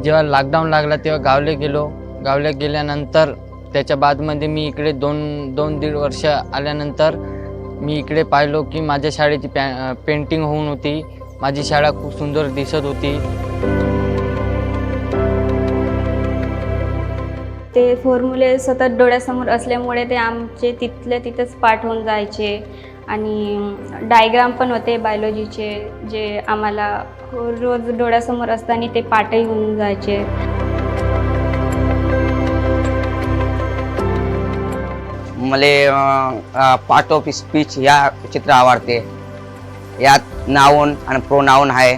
जेव्हा लॉकडाऊन लागला तेव्हा गावले गेलो. गावले गेल्यानंतर त्याच्या बादमध्ये मी इकडे दोन दीड वर्ष आल्यानंतर मी इकडे पाहिलो की माझ्या शाळेची पेंटिंग होऊन होती. माझी शाळा खूप सुंदर दिसत होती. ते फॉर्म्युले सतत डोळ्यासमोर असल्यामुळे ते आमचे तिथल्या तिथंच पाठ होऊन जायचे आणि डायग्राम पण होते बायोलॉजीचे जे आम्हाला रोज डोळ्यासमोर असताना ते पाठही होऊन जायचे. मला पार्ट ऑफ स्पीच या चित्र आवडते. यात नाउन आणि प्रोनाउन आहे.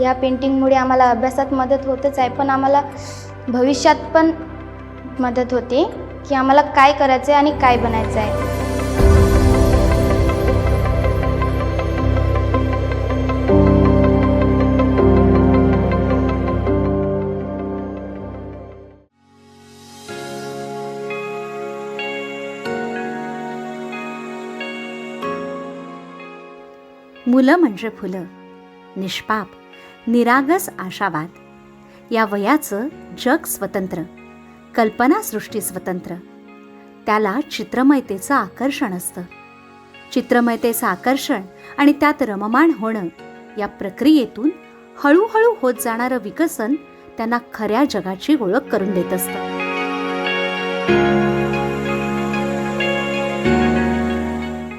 या पेंटिंगमुळे आम्हाला अभ्यासात मदत होतच आहे, पण आम्हाला भविष्यात पण मदत होते की आम्हाला काय करायचं आहे आणि काय बनायचं आहे. मुलं म्हणजे फुलं, निष्पाप निरागस आशावाद. या वयाचं जग स्वतंत्र, कल्पनासृष्टी स्वतंत्र. त्याला चित्रमयतेचं आकर्षण असतं. चित्रमयतेचं आकर्षण आणि त्यात रममाण होणं या प्रक्रियेतून हळूहळू होत जाणारं विकसन त्यांना खऱ्या जगाची ओळख करून देत असतं.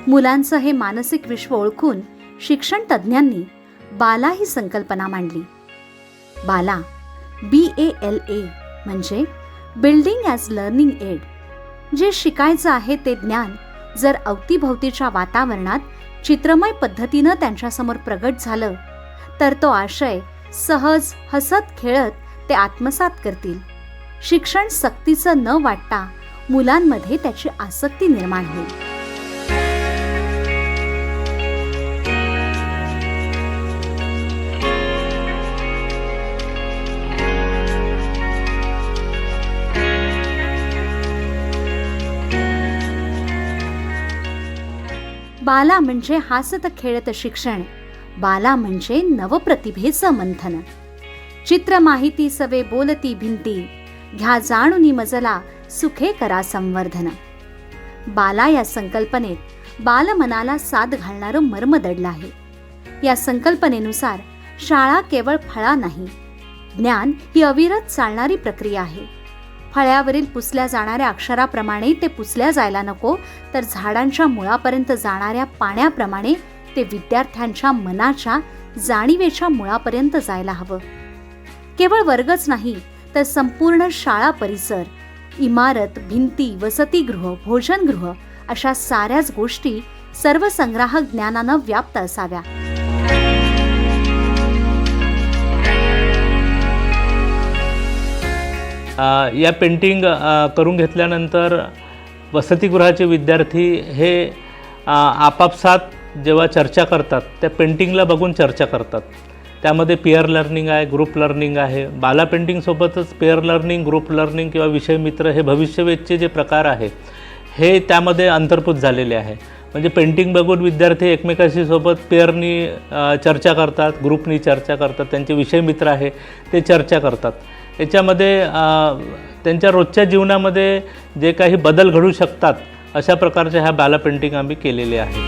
मुलांचं हे मानसिक विश्व ओळखून शिक्षण तज्ज्ञांनी बाला ही संकल्पना मांडली. बाला BALA म्हणजे बिल्डिंग ॲज लर्निंग एड. जे शिकायचं आहे ते ज्ञान जर अवतीभोवतीच्या वातावरणात चित्रमय पद्धतीनं त्यांच्यासमोर प्रगट झालं तर तो आशय सहज हसत खेळत ते आत्मसात करतील. शिक्षण सक्तीचं न वाटता मुलांमध्ये त्याची आसक्ती निर्माण होईल. बाला म्हणजे हासत खेळत शिक्षण. बाला म्हणजे नवप्रतिभेचं मंथन. चित्र माहिती सवे बोलती भिंती, घ्या जाणूनी मजला सुखे करा संवर्धन. बाला या संकल्पनेत बालमनाला साद घालणारं मर्म दडलं आहे. या संकल्पनेनुसार शाळा केवळ फळा नाही, ज्ञान ही अविरत चालणारी प्रक्रिया आहे. फळ्यावरील पुसल्या जाणाऱ्या अक्षराप्रमाणे ते पुसल्या जायला नको, तर झाडांच्या मुळापर्यंत जाणाऱ्या पाण्याप्रमाणे ते विद्यार्थ्यांच्या मनाच्या जाणीवेच्या मुळापर्यंत जायला हवं. केवळ वर्गच नाही तर संपूर्ण शाळा परिसर, इमारत, भिंती, वसतिगृह, भोजनगृह अशा साऱ्याच गोष्टी सर्वसंग्राहक ज्ञानानं व्याप्त असाव्या. या पेंटिंग करून घेतल्यानंतर वसतिगृहाचे विद्यार्थी हे आपापसात जेव्हा चर्चा करतात त्या पेंटिंगला बघून चर्चा करतात. त्यामध्ये पिअर लर्निंग आहे, ग्रुप लर्निंग आहे. बाला पेंटिंगसोबतच पेअर लर्निंग, ग्रुप लर्निंग किंवा विषय मित्र हे भविष्यवेधचे जे प्रकार आहे हे त्यामध्ये अंतर्भूत झालेले आहे. म्हणजे पेंटिंग बघून विद्यार्थी एकमेकाशी सोबत पेअरनी चर्चा करतात, ग्रुपनी चर्चा करतात, त्यांचे विषय मित्र आहे ते चर्चा करतात. याच्यामध्ये त्यांच्या रोजच्या जीवनामध्ये जे काही बदल घडू शकतात अशा प्रकारच्या ह्या बाला पेंटिंग आम्ही केलेले आहे.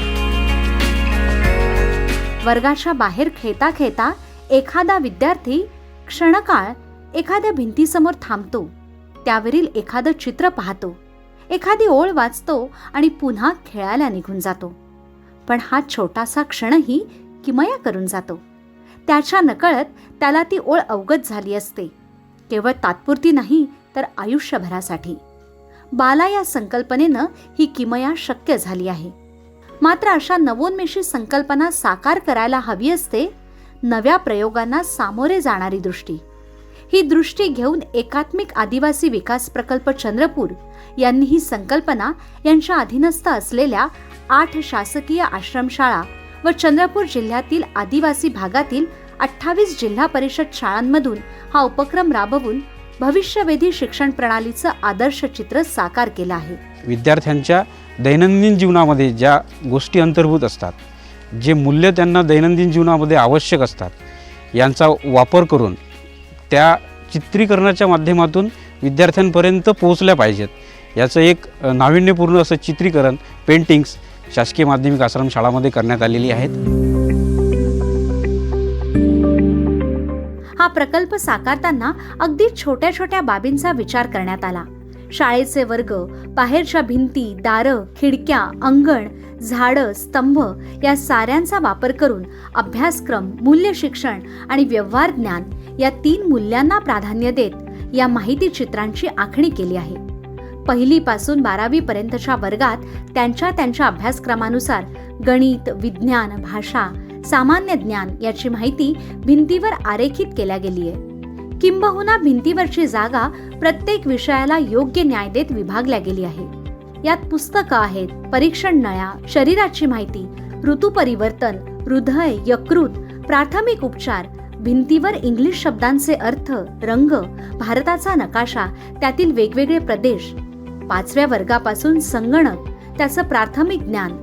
वर्गाच्या बाहेर खेळता खेळता एखादा विद्यार्थी क्षणकाळ एखाद्या भिंतीसमोर थांबतो, त्यावरील एखादं चित्र पाहतो, एखादी ओळ वाचतो आणि पुन्हा खेळायला निघून जातो. पण हा छोटासा क्षणही किमया करून जातो. त्याच्या नकळत त्याला ती ओळ अवगत झाली असते, केवळ तात्पुरती नाही तर आयुष्यभरासाठी. बाला या संकल्पनेनं ही किमया शक्य झाली आहे. मात्र अशा नवोन्मेषी संकल्पना साकार करायला हवी असते नव्या प्रयोगांना सामोरे जाणारी दृष्टी. ही दृष्टी घेऊन एकात्मिक आदिवासी विकास प्रकल्प चंद्रपूर यांनी ही संकल्पना यांच्या अधीनस्थ असलेल्या 8 शासकीय आश्रमशाळा व चंद्रपूर जिल्ह्यातील आदिवासी भागातील 28 जिल्हा परिषद शाळांमधून हा उपक्रम राबवून भविष्यवेधी शिक्षण प्रणालीचं आदर्श चित्र साकार केलं आहे. विद्यार्थ्यांच्या दैनंदिन जीवनामध्ये ज्या गोष्टी अंतर्भूत असतात जे मूल्य त्यांना दैनंदिन जीवनामध्ये आवश्यक असतात यांचा वापर करून त्या चित्रीकरणाच्या माध्यमातून विद्यार्थ्यांपर्यंत पोहोचल्या पाहिजेत याचं एक नाविन्यपूर्ण असं चित्रीकरण पेंटिंग्स शासकीय माध्यमिक आश्रमशाळामध्ये करण्यात आलेली आहेत. हा प्रकल्प साकारताना अगदी छोट्या छोट्या बाबींचा विचार करण्यात आला. शाळेचे वर्ग, बाहेरच्या भिंती, दारं, खिडक्या, अंगण, झाडं, स्तंभ या साऱ्यांचा वापर करून अभ्यासक्रम, मूल्य शिक्षण आणि व्यवहार ज्ञान या 3 मूल्यांना प्राधान्य देत या माहिती चित्रांची आखणी केली आहे. 1ली पासून 12वी पर्यंतच्या वर्गात त्यांच्या अभ्यासक्रमानुसार गणित, विज्ञान, भाषा, सामान्य ज्ञान याची माहिती भिंतीवर आरेखित केल्या गेली आहे. किंबहुना भिंतीवरची जागा प्रत्येक विषयाला योग्य न्याय देत विभागल्या गेली आहे. यात पुस्तकं आहेत, परीक्षण नळ्या, शरीराची माहिती, ऋतू परिवर्तन, हृदय, यकृत, प्राथमिक उपचार, भिंतीवर इंग्लिश शब्दांचे अर्थ, रंग, भारताचा नकाशा, त्यातील वेगवेगळे प्रदेश. 5व्या वर्गापासून संगणक, त्याचं प्राथमिक ज्ञान.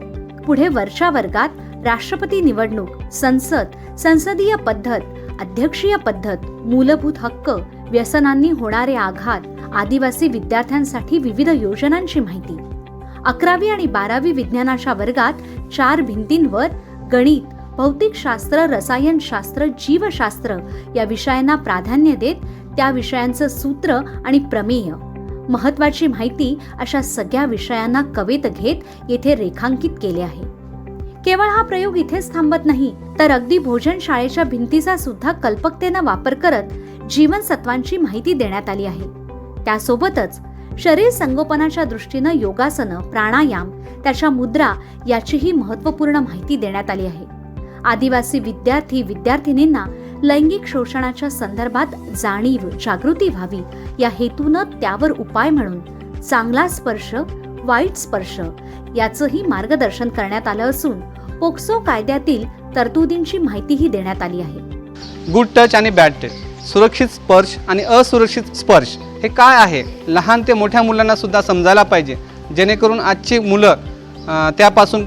पुढे वरच्या वर्गात राष्ट्रपती निवडणूक, संसद, संसदीय पद्धत, अध्यक्षीय पद्धत, मूलभूत हक्क, व्यसनांनी होणारे आघात, आदिवासी विद्यार्थ्यांसाठी विविध योजनांची माहिती. 11वी आणि 12वी विज्ञानाच्या वर्गात 4 भिंतींवर गणित, भौतिकशास्त्र, रसायनशास्त्र, जीवशास्त्र या विषयांना प्राधान्य देत त्या विषयांचं सूत्र आणि प्रमेय, महत्वाची माहिती अशा सगळ्या विषयांना कवेत घेत येथे रेखांकित केले आहे. केवळ हा प्रयोग इथेच थांबत नाही, तर अगदी भोजन शाळेच्या भिंतीचा सुद्धा कल्पकतेनं वापर करत जीवनसत्वांची माहिती देण्यात आली आहे. त्यासोबतच शरीर संगोपनाच्या दृष्टीनं योगासनं, प्राणायाम, त्याच्या मुद्रा याचीही महत्त्वपूर्ण माहिती देण्यात आली आहे. आदिवासी विद्यार्थी विद्यार्थिनींना लैंगिक शोषणाच्या संदर्भात जाणीव, जागृती व्हावी या हेतूनं त्यावर उपाय म्हणून चांगला स्पर्श, वाईट स्पर्श याचंही मार्गदर्शन करण्यात आलं असून पोक्सो कायद्यातील तरतुदींची माहितीही देण्यात आली आहे. गुड टच आणि बॅड टच, सुरक्षित स्पर्श आणि असुरक्षित स्पर्श हे काय आहे, लहान ते मोठ्या मुलांना सुद्धा समजायला पाहिजे, जेणेकरून आजची मुलं त्यापासून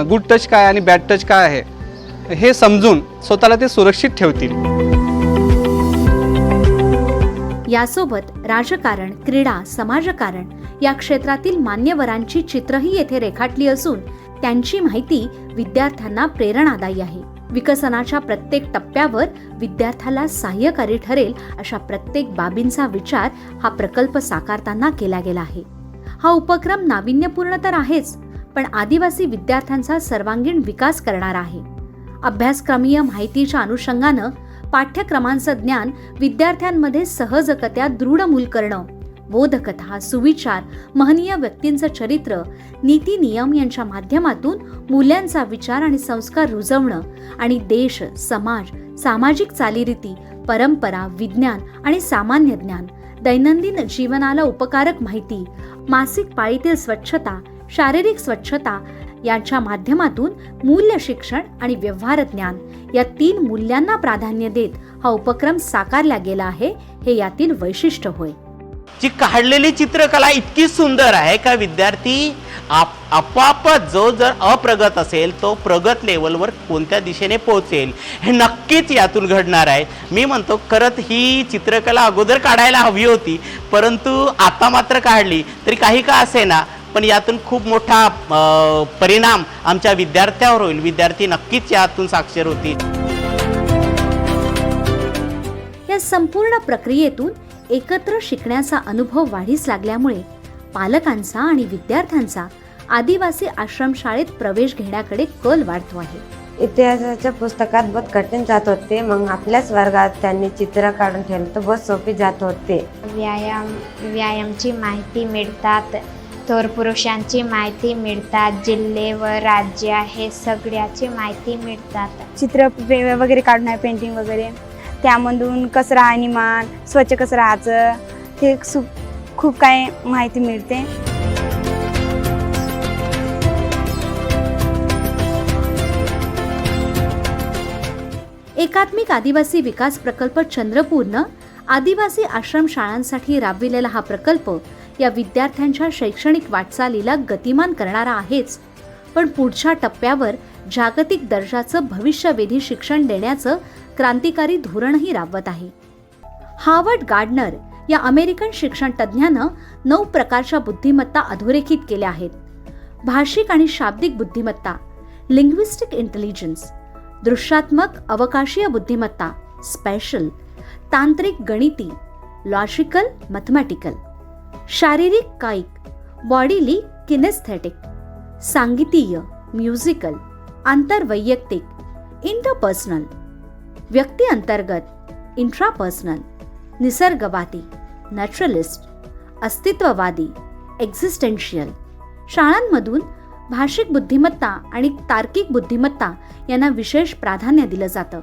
गुड टच काय आणि बॅड टच काय आहे हे समजून स्वतःला ते सुरक्षित ठेवतील. यासोबत राजकारण, क्रीडा, समाजकारण या क्षेत्रातील मान्यवरांची चित्रही येथे रेखाटली असून त्यांची माहिती विद्यार्थ्यांना प्रेरणादायी आहे. विकसनाच्या प्रत्येक टप्प्यावर विद्यार्थ्याला सहाय्यकारी ठरेल अशा प्रत्येक बाबींचा विचार हा प्रकल्प साकारताना केला गेला आहे. हा उपक्रम नाविन्यपूर्ण तर आहेच, पण आदिवासी विद्यार्थ्यांचा सर्वांगीण विकास करणारा आहे. अभ्यासक्रमीय माहितीच्या अनुषंगानं पाठ्यक्रमांचं ज्ञान विद्यार्थ्यांमध्ये सहजगत्या दृढमूल करणं, बोधकथा, सुविचार, महनीय व्यक्तींचं चरित्र, नीती नियम यांच्या माध्यमातून मूल्यांचा विचार आणि संस्कार रुजवणं आणि देश, समाज, सामाजिक चालीरीती, परंपरा, विज्ञान आणि सामान्य ज्ञान, दैनंदिन जीवनाला उपकारक माहिती, मासिक पाळीतील स्वच्छता, शारीरिक स्वच्छता यांच्या माध्यमातून मूल्य शिक्षण आणि व्यवहार ज्ञान या 3 मूल्यांना प्राधान्य देत हा उपक्रम साकारला गेला आहे, हे यातील वैशिष्ट्य होय. जी काढलेली चित्रकला इतकी सुंदर आहे का विद्यार्थी आपोआप जो जर अप्रगत असेल तो प्रगत लेवलवर कोणत्या दिशेने पोहोचेल हे नक्कीच यातून घडणार आहे. मी म्हणतो खरंच ही चित्रकला अगोदर काढायला हवी होती, परंतु आता मात्र काढली तरी काही का असेना, पण यातून खूप मोठा परिणाम आमच्या विद्यार्थ्यावर होईल. विद्यार्थी नक्कीच यातून साक्षर होतील. या संपूर्ण प्रक्रियेतून एकत्र शिकण्याचा अनुभव वाढीस लागल्यामुळे पालकांचा आणि विद्यार्थ्यांचा आदिवासी आश्रमशाळेत प्रवेश घेण्याकडे कल वाढतो आहे. इतिहासाच्या पुस्तकात बहुत कठीण जात होते, मग आपल्याच वर्गात त्यांनी चित्र काढून ठेवलं तर बहुत सोपी जात होते. व्यायामची माहिती मिळतात, थोर पुरुषांची माहिती मिळतात, जिल्हे व राज्य हे सगळ्याची माहिती मिळतात. चित्र वगैरे काढणं आहे, पेंटिंग वगैरे, त्यामधून कसं राहणीमान, स्वच्छ कसं राहायचं, हे खूप काही माहिती मिळते. एकात्मिक आदिवासी विकास प्रकल्प चंद्रपूरनं आदिवासी आश्रमशाळांसाठी राबविलेला हा प्रकल्प या विद्यार्थ्यांच्या शैक्षणिक वाटचालीला गतिमान करणारा आहेच, पण पुढच्या टप्प्यावर जागतिक दर्जाचं भविष्यवेधी शिक्षण देण्याचं क्रांतिकारी धोरणही राबवत आहे. हार्वर्ड गार्डनर या अमेरिकन शिक्षण तज्ज्ञानं 9 प्रकारच्या बुद्धिमत्ता अधोरेखित केल्या आहेत. भाषिक आणि शाब्दिक बुद्धिमत्ता, लिंग्विस्टिक इंटेलिजन्स, दृश्यात्मक अवकाशीय बुद्धिमत्ता, स्पॅशल, तांत्रिक गणिती, लॉजिकल मॅथमॅटिकल, शारीरिक कायिक, बॉडीली किनेस्थेटिक, सांगीतीय म्युझिकल, आंतरवैयक्तिक इंटरपर्सनल, व्यक्ती अंतर्गत इंट्रापर्सनल, निसर्गवादी नॅचरलिस्ट, अस्तित्ववादी एक्झिस्टेन्शियल. शाळांमधून भाषिक बुद्धिमत्ता आणि तार्किक बुद्धिमत्ता यांना विशेष प्राधान्य दिलं जातं,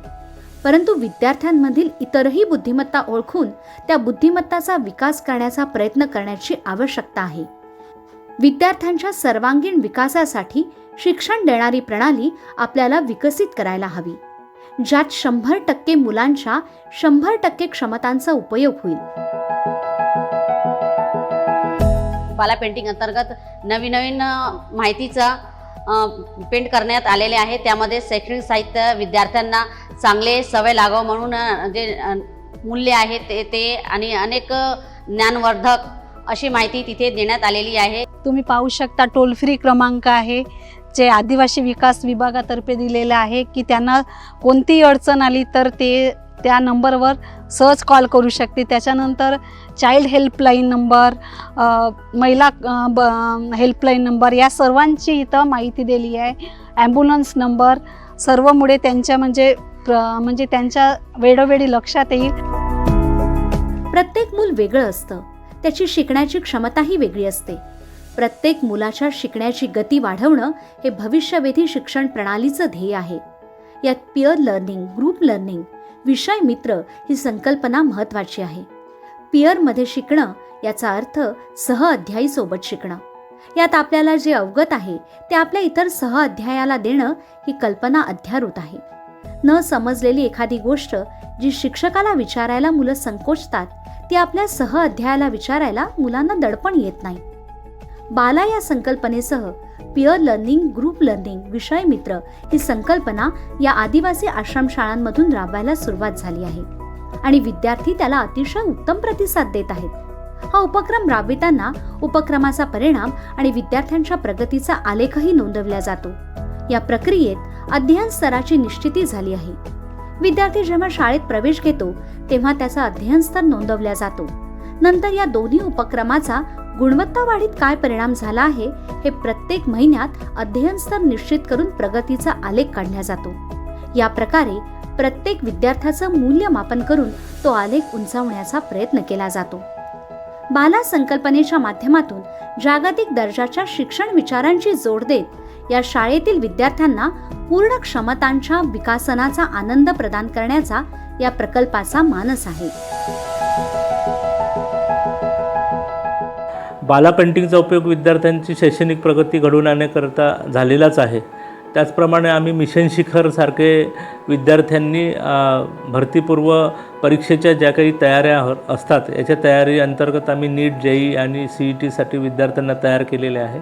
परंतु विद्यार्थ्यांमधील इतरही बुद्धिमत्ता ओळखून त्या बुद्धिमत्ताचा विकास करण्याचा प्रयत्न करण्याची आवश्यकता आहे. विद्यार्थ्यांच्या सर्वांगीण विकासासाठी शिक्षण देणारी प्रणाली आपल्याला विकसित करायला हवी, ज्यात 100% मुलांच्या 100% क्षमतांचा उपयोग होईल. बाला पेंटिंग अंतर्गत नवीन माहितीचा पेंट करण्यात आलेले आहे. त्यामध्ये शैक्षणिक साहित्य विद्यार्थ्यांना चांगले सवय लागावं म्हणून जे मूल्य आहे ते आणि अनेक ज्ञानवर्धक अशी माहिती तिथे देण्यात आलेली आहे. तुम्ही पाहू शकता टोल फ्री क्रमांक आहे जे आदिवासी विकास विभागातर्फे दिलेलं आहे की त्यांना कोणतीही अडचण आली तर ते त्या नंबरवर सहज कॉल करू शकते. त्याच्यानंतर चाइल्ड हेल्पलाईन नंबर, महिला हेल्पलाईन नंबर या सर्वांची इथं माहिती दिली आहे. ॲम्ब्युलन्स नंबर सर्वमुळे त्यांच्या म्हणजे त्यांच्या वेळोवेळी लक्षात येईल. प्रत्येक मूल वेगळं असतं, त्याची शिकण्याची क्षमताही वेगळी असते. प्रत्येक मुलाच्या शिकण्याची गती वाढवणं हे भविष्यवेधी शिक्षण प्रणालीचं ध्येय आहे. यात पिअर लर्निंग, ग्रुप लर्निंग, विषय मित्र ही संकल्पना महत्त्वाची आहे. पिअरमध्ये शिकणं याचा अर्थ सहअध्यायी सोबत शिकणं. यात आपल्याला जे अवगत आहे ते आपल्या इतर सहअध्यायाला देणं ही कल्पना अध्यारूत आहे. न समजलेली एखादी गोष्ट जी शिक्षकाला विचारायला मुलं संकोचतात ती आपल्या सहअध्यायाला विचारायला मुलांना दडपण येत नाही. बाला या संकल्पनेसह पिअर लर्निंग, ग्रुप लर्निंग, विषय मित्र ही संकल्पना या आदिवासी आश्रमशाळांमधून राबवायला सुरुवात झाली आहे आणि विद्यार्थी त्याला अतिशय उत्तम प्रतिसाद देत आहेत. हा उपक्रम राबविताना उपक्रमाचा परिणाम आणि विद्यार्थ्यांच्या प्रगतीचा आलेखही नोंदवला जातो. या प्रक्रियेत अध्ययन स्तराची निश्चिती झाली आहे. विद्यार्थी जेव्हा शाळेत प्रवेश घेतो तेव्हा त्याचा अध्ययन स्तर नोंदवला जातो. नंतर या दोन्ही उपक्रमाचा गुणवत्ता वाढीत काय परिणाम झाला आहे हे प्रत्येक महिन्यात अध्ययन स्तर निश्चित करून प्रगतीचा आलेख काढला जातो. या प्रकारे प्रत्येक विद्यार्थ्याचं मूल्यमापन करून तो आलेख उंचावण्याचा प्रयत्न केला जातो. बाला संकल्पनेच्या माध्यमातून जागतिक दर्जाच्या शिक्षण विचारांची जोड देत या शाळेतील विद्यार्थ्यांना पूर्ण क्षमतांच्या विकासनाचा आनंद प्रदान करण्याचा या प्रकल्पाचा मानस आहे. बाला पेंटिंगचा उपयोग विद्यार्थ्यांची शैक्षणिक प्रगती घडवून आणण्याकरता झालेलाच आहे. त्याचप्रमाणे आम्ही मिशन शिखर सारखे विद्यार्थ्यांनी भरतीपूर्व परीक्षेच्या ज्या काही तयाऱ्या असतात याच्या तयारी अंतर्गत आम्ही नीट, JEE आणि CETसाठी विद्यार्थ्यांना तयार केलेले आहे.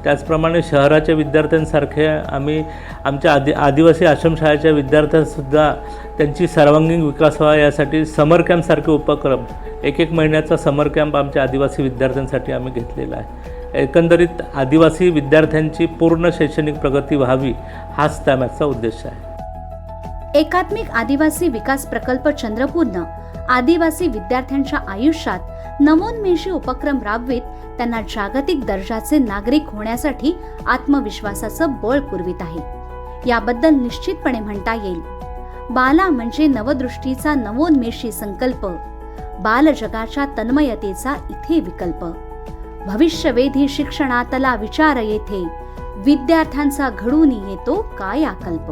त्याचप्रमाणे शहराच्या विद्यार्थ्यांसारखे आम्ही आमच्या आदिवासी आश्रमशाळेच्या विद्यार्थ्यांसुद्धा त्यांची सर्वांगीण विकास व्हावा यासाठी समर कॅम्पसारखे उपक्रम 1 महिन्याचा समर कॅम्प आमच्या आदिवासी विद्यार्थ्यांसाठी आम्ही घेतलेला आहे. एकंदरीत आदिवासी विद्यार्थ्यांची पूर्ण शैक्षणिक प्रगती व्हावी हाच त्यामागचा उद्देश आहे. एकात्मिक आदिवासी विकास प्रकल्प चंद्रपूरनं आदिवासी विद्यार्थ्यांच्या आयुष्यात नवोन्मेषी उपक्रम राबवित त्यांना जागतिक दर्जाचे नागरिक होण्यासाठी आत्मविश्वासाचं बळ पुरवित आहे. याबद्दल निश्चितपणे म्हणता येईल, बाला म्हणजे नवदृष्टीचा नवोन्मेषी संकल्प, बालजगाच्या तन्मयतेचा इथे विकल्प. भविष्यवेधी शिक्षणातला विचार येथे, विद्यार्थ्यांचा घडून येतो कायाकल्प.